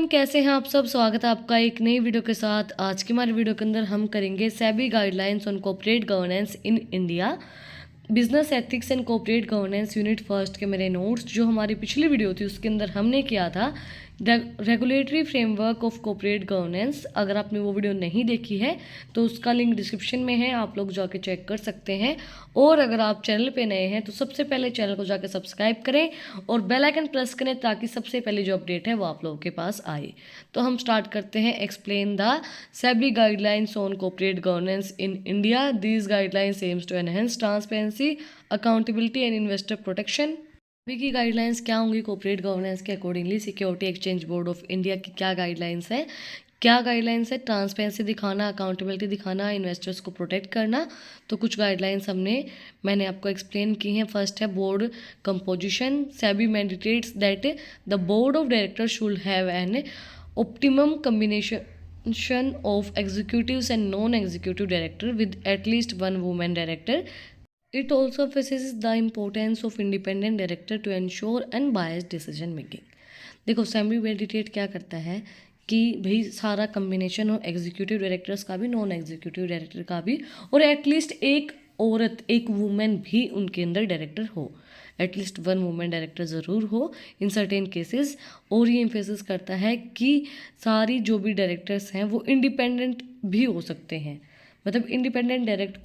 Everyone, कैसे हैं आप सब। स्वागत है आपका एक नई वीडियो के साथ। आज की हमारी वीडियो के अंदर हम करेंगे SEBI guidelines on corporate governance in India, business ethics and corporate governance unit first के मेरे नोट्स। जो हमारी पिछली वीडियो थी उसके अंदर हमने किया था regulatory framework of corporate governance. अगर आपने वो वीडियो नहीं देखी है तो उसका लिंक डिस्क्रिप्शन में है, आप लोग जाके चेक कर सकते हैं। और अगर आप चैनल पे नए हैं तो सबसे पहले चैनल को जाके सब्सक्राइब करें और बेल आइकन प्रेस करें ताकि सबसे पहले जो अपडेट है वो आप लोगों के पास आए। तो हम स्टार्ट करते हैं। Explain the SEBI guidelines on corporate governance in India. These guidelines aims to enhance transparency, accountability and investor protection. अभी की गाइडलाइंस क्या होंगी कॉर्पोरेट गवर्नेंस के accordingly? Security exchange board of India की क्या गाइडलाइंस है? ट्रांसपेरेंसी दिखाना, अकाउंटेबिलिटी दिखाना, इन्वेस्टर्स को प्रोटेक्ट करना। तो कुछ गाइडलाइंस मैंने आपको एक्सप्लेन की हैं। फर्स्ट है board composition. SEBI mandates that the board of director should have an optimum combination of executives and non-executive director with at least one woman director. It also emphasizes the importance of independent director to ensure unbiased decision making. देखो, सेबी मैंडेटेट क्या करता है कि भाई सारा combination हो, executive directors का भी, नॉन एग्जीक्यूटिव डायरेक्टर का भी, और एटलीस्ट एक औरत, एक वुमेन भी उनके अंदर डायरेक्टर हो। एटलीस्ट वन वुमेन डायरेक्टर ज़रूर हो इन सर्टेन केसेस। और ये एम्फेसिस करता है कि सारी जो भी डायरेक्टर्स हैं वो इंडिपेंडेंट भी हो सकते हैं। मतलब इंडिपेंडेंट डायरेक्टर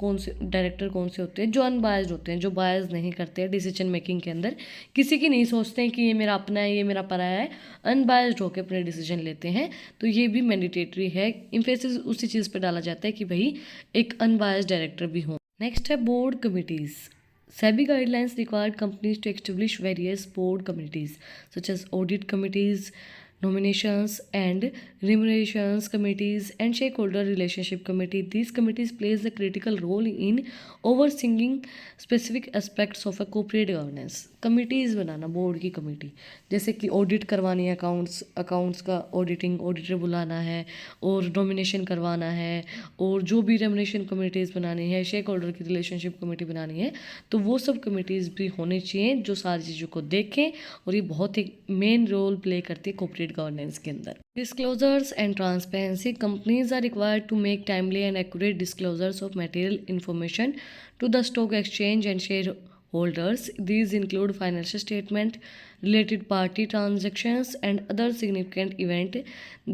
कौन से होते हैं? जो अनबायस्ड होते हैं, जो बायस नहीं करते हैं डिसीजन मेकिंग के अंदर, किसी की नहीं सोचते हैं कि ये मेरा अपना है, ये मेरा पराया है, अनबायस्ड होकर अपने डिसीजन लेते हैं। तो ये भी मैंडेटरी है। इम्फेसिस उसी चीज़ पर डाला जाता है कि भाई एक अनबायस्ड डायरेक्टर भी हो। नेक्स्ट है board committees. SEBI guidelines required companies to establish various board committees such as audit committees, nominations and remunerations committees, and stakeholder relationship committee. These committees plays a critical role in overseeing specific aspects of a corporate governance. Committees banana, board की committee, जैसे कि audit करवानी है, accounts का auditor बुलाना है, और nomination करवाना है, और जो भी रेमुनेशन कमिटीज़ बनानी है, शेक होल्डर की रिलेशनशिप कमेटी बनानी है, तो वो सब कमिटीज़ भी होनी चाहिए जो सारी चीज़ों को देखें। और ये बहुत ही मेन रोल प्ले करती है कॉर्पोरेट गवर्नेंस के अंदर। Disclosures and transparency. Companies are required to make timely and accurate disclosures of material information to the stock exchange and share holders. These include financial statement, related party transactions, and other significant event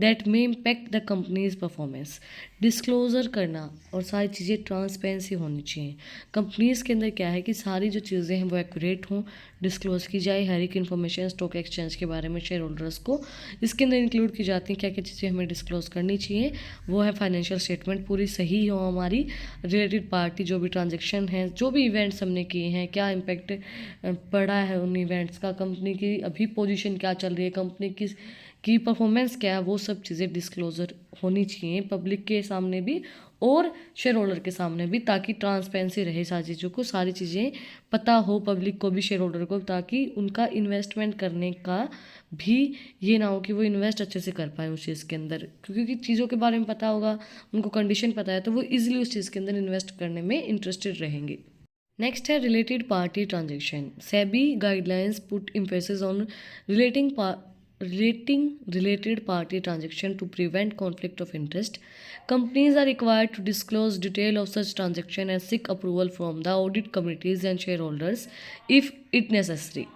that may impact the company's performance. Disclosure करना और सारी चीज़ें transparency होनी चाहिए। Companies के अंदर क्या है कि सारी जो चीज़ें हैं वो एक्यूरेट हों, डिस्क्लोज़ की जाए हर एक इन्फॉर्मेशन स्टॉक एक्सचेंज के बारे में, शेयर होल्डर्स को। इसके अंदर इंक्लूड की जाती हैं क्या क्या चीज़ें हमें डिस्क्लोज़ करनी चाहिए। वो है फाइनेंशियल स्टेटमेंट पूरी सही हो हमारी, रिलेटेड पार्टी जो भी ट्रांजेक्शन हैं, जो भी इवेंट्स हमने किए हैं, क्या इम्पैक्ट पड़ा है उन इवेंट्स का, कंपनी की अभी पोजीशन क्या चल रही है, कंपनी की परफॉर्मेंस क्या है, वो सब चीज़ें डिस्क्लोजर होनी चाहिए पब्लिक के सामने भी और शेयर होल्डर के सामने भी, ताकि ट्रांसपेरेंसी रहे सारी चीज़ों को, सारी चीज़ें पता हो पब्लिक को भी, शेयर होल्डर को, ताकि उनका इन्वेस्टमेंट करने का भी ये ना हो कि वो इन्वेस्ट अच्छे से कर पाए उस चीज़ के अंदर, क्योंकि चीज़ों के बारे में पता होगा, उनको कंडीशन पता है, तो वो ईजिली उस चीज़ के अंदर इन्वेस्ट करने में इंटरेस्टेड रहेंगे। नेक्स्ट है related party transaction. SEBI guidelines put emphasis on relating related party transaction to prevent conflict of interest. Companies are required to disclose detail of such transaction and seek approval from the audit committees and shareholders if it necessary.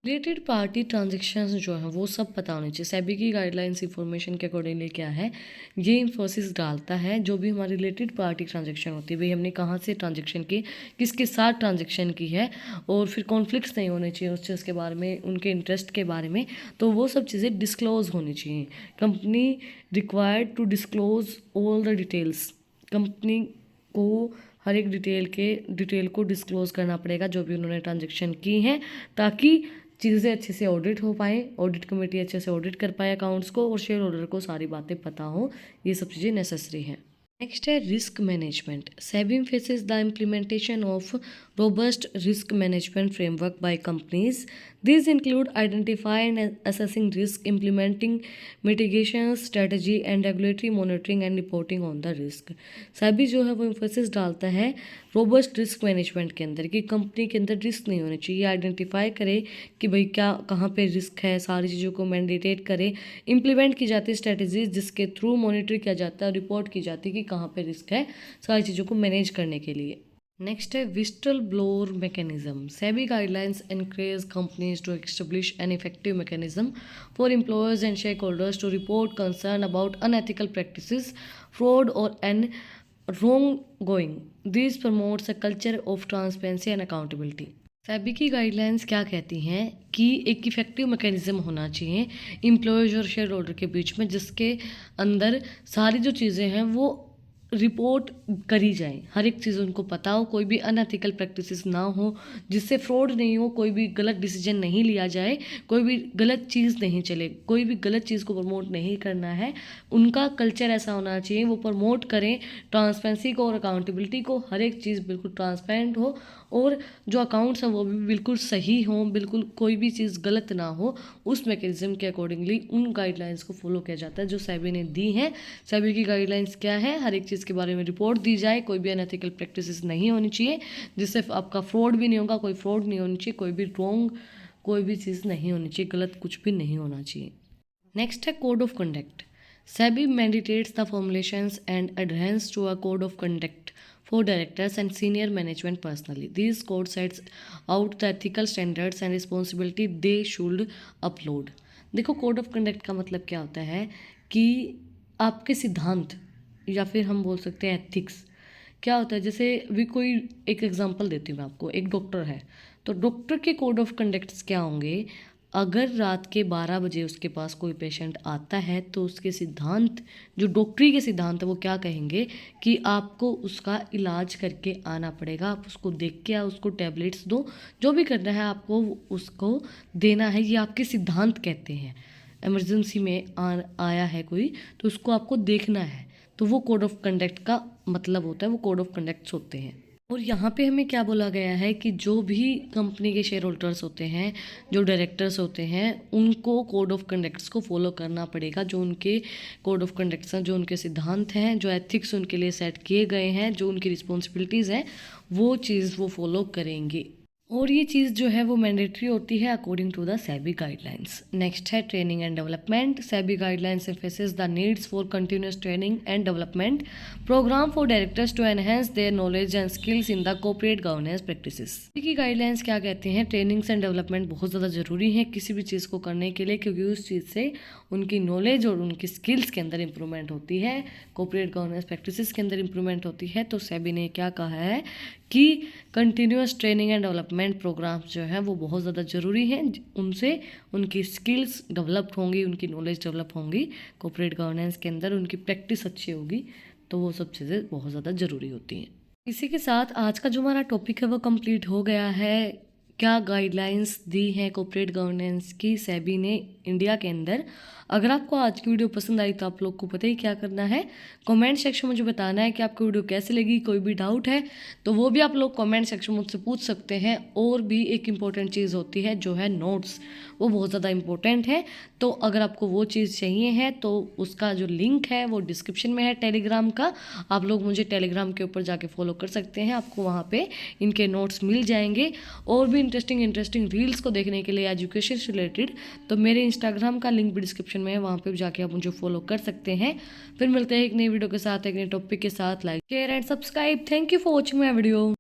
Related party transactions जो है वो सब पता होनी चाहिए। सेबी की guidelines information के accordingly क्या है, ये इन्फोसिस डालता है जो भी हमारी रिलेटेड पार्टी ट्रांजेक्शन होती है, भाई हमने कहाँ से ट्रांजेक्शन की, किसके साथ ट्रांजेक्शन की है, और फिर कॉन्फ्लिक्ट्स नहीं होने चाहिए उस चीज़ के बारे में, उनके इंटरेस्ट के बारे में, तो वो सब चीज़ें डिस्क्लोज होनी चाहिए। Company required to disclose all the details. Company को हर एक डिटेल को डिस्क्लोज करना पड़ेगा जो भी उन्होंने ट्रांजेक्शन की हैं, ताकि चीज़ें अच्छे से ऑडिट हो पाए, ऑडिट कमेटी अच्छे से ऑडिट कर पाए अकाउंट्स को, और शेयर होल्डर को सारी बातें पता हो। ये सब चीज़ें नेसेसरी हैं। नेक्स्ट है risk management. SEBI emphasizes the implementation of robust risk management framework by companies. These include identifying and assessing risk, implementing mitigation strategy and regulatory monitoring and reporting on the risk. SEBI जो है वो emphasis डालता है robust risk management के अंदर कि company के अंदर रिस्क नहीं होने चाहिए, आइडेंटिफाई करे कि भाई क्या कहाँ पे रिस्क है, सारी चीज़ों को मैंडेटेट करे, इम्प्लीमेंट की जाती है स्ट्रेटजीज जिसके थ्रू मॉनिटर किया जाता है, रिपोर्ट की जाती है कि कहाँ पे रिस्क है, सारी चीज़ों को मैनेज करने के लिए। नेक्स्ट है whistle blower mechanism. SEBI guidelines encourage companies to establish an effective mechanism for employers and shareholders to report concern about unethical practices, fraud or an wrongdoing. This promotes a culture of transparency and accountability. SEBI की guidelines क्या कहती हैं कि एक effective mechanism होना चाहिए employees और share holder के बीच में, जिसके अंदर सारी जो चीज़ें हैं वो रिपोर्ट करी जाए, हर एक चीज़ उनको पता हो, कोई भी अनएथिकल प्रैक्टिसेस ना हो, जिससे फ्रॉड नहीं हो, कोई भी गलत डिसीजन नहीं लिया जाए, कोई भी गलत चीज़ नहीं चले, कोई भी गलत चीज़ को प्रमोट नहीं करना है। उनका कल्चर ऐसा होना चाहिए, वो प्रमोट करें ट्रांसपेरेंसी को और अकाउंटेबिलिटी को, हर एक चीज़ बिल्कुल ट्रांसपेरेंट हो और जो अकाउंट्स हैं वो भी बिल्कुल सही हों, बिल्कुल कोई भी चीज़ गलत ना हो। उस मैकेनिज्म के अकॉर्डिंगली उन गाइडलाइंस को फॉलो किया जाता है जो सेबी ने दी हैं। सेबी की गाइडलाइंस क्या है, हर एक चीज़ के बारे में रिपोर्ट दी जाए, कोई भी अनएथिकल प्रैक्टिसेस नहीं होनी चाहिए, जिससे आपका फ्रॉड भी नहीं होगा, कोई फ्रॉड नहीं होनी चाहिए, कोई भी रॉन्ग कोई भी चीज़ नहीं होनी चाहिए, गलत कुछ भी नहीं होना चाहिए। नेक्स्ट है code of conduct. SEBI mandates the formulations and adherence to a code of conduct for directors and senior management personally. These code sets out the ethical standards and responsibility they should upload. देखो code of conduct का मतलब क्या होता है कि आपके सिद्धांत या फिर हम बोल सकते हैं एथिक्स क्या होता है। जैसे भी कोई एक एग्जांपल देती हूँ मैं आपको, एक डॉक्टर है तो डॉक्टर के कोड ऑफ कंडक्ट्स क्या होंगे। अगर रात के 12 बजे उसके पास कोई पेशेंट आता है तो उसके सिद्धांत जो डॉक्टरी के सिद्धांत है वो क्या कहेंगे कि आपको उसका इलाज करके आना पड़ेगा, आप उसको देख के आओ, उसको टैबलेट्स दो, जो भी करना है आपको उसको देना है, ये आपके सिद्धांत कहते हैं। इमरजेंसी में आया है कोई तो उसको आपको देखना है, तो वो कोड ऑफ कंडक्ट का मतलब होता है, वो कोड ऑफ कंडक्ट्स होते हैं। और यहाँ पे हमें क्या बोला गया है कि जो भी कंपनी के शेयर होल्डर्स होते हैं, जो डायरेक्टर्स होते हैं, उनको कोड ऑफ कंडक्ट्स को फॉलो करना पड़ेगा। जो उनके कोड ऑफ कंडक्ट्स हैं, जो उनके सिद्धांत हैं, जो एथिक्स उनके लिए सेट किए गए हैं, जो उनकी रिस्पॉन्सिबिलिटीज़ हैं, वो चीज़ वो फॉलो करेंगे। और ये चीज़ जो है वो मैंडेटरी होती है according to the SEBI guidelines. Next है training and development. SEBI guidelines emphasis the needs for continuous training and development programme for directors to enhance their knowledge and skills in the corporate governance practices. की guidelines क्या कहते हैं, trainings and development बहुत ज़्यादा ज़रूरी है किसी भी चीज़ को करने के लिए, क्योंकि उस चीज़ से उनकी नॉलेज और उनकी स्किल्स के अंदर इंप्रूवमेंट होती है, कॉर्पोरेट गवर्नेंस प्रैक्टिसेस के अंदर इंप्रूवमेंट होती है। तो सेबी ने क्या कहा है कि continuous training and development programmes जो है वो बहुत ज़्यादा ज़रूरी हैं, उनसे उनकी स्किल्स डेवलप होंगी, उनकी नॉलेज डेवलप होंगी, कॉर्पोरेट गवर्नेंस के अंदर उनकी प्रैक्टिस अच्छी होगी, तो वो सब चीज़ें बहुत ज़्यादा ज़रूरी होती हैं। इसी के साथ आज का जो हमारा टॉपिक है वो कंप्लीट हो गया है। क्या गाइडलाइंस दी हैं कॉर्पोरेट गवर्नेंस की सेबी ने इंडिया के अंदर। अगर आपको आज की वीडियो पसंद आई तो आप लोग को पता ही क्या करना है, कमेंट सेक्शन में मुझे बताना है कि आपको वीडियो कैसे लगी। कोई भी डाउट है तो वो भी आप लोग कमेंट सेक्शन में मुझसे पूछ सकते हैं। और भी एक इम्पॉर्टेंट चीज़ होती है जो है नोट्स, वो बहुत ज़्यादा इम्पोर्टेंट है। तो अगर आपको वो चीज़ चाहिए है तो उसका जो लिंक है वो डिस्क्रिप्शन में है टेलीग्राम का, आप लोग मुझे टेलीग्राम के ऊपर जाके फॉलो कर सकते हैं, आपको वहाँ पे इनके नोट्स मिल जाएंगे। और भी इंटरेस्टिंग रील्स को देखने के लिए एजुकेशन से रिलेटेड तो मेरे इंस्टाग्राम का लिंक भी डिस्क्रिप्शन में है, वहाँ पे जाके आप मुझे फॉलो कर सकते हैं। फिर मिलते हैं एक नई वीडियो के साथ, एक नए टॉपिक के साथ। Like share and subscribe. Thank you for watching my video.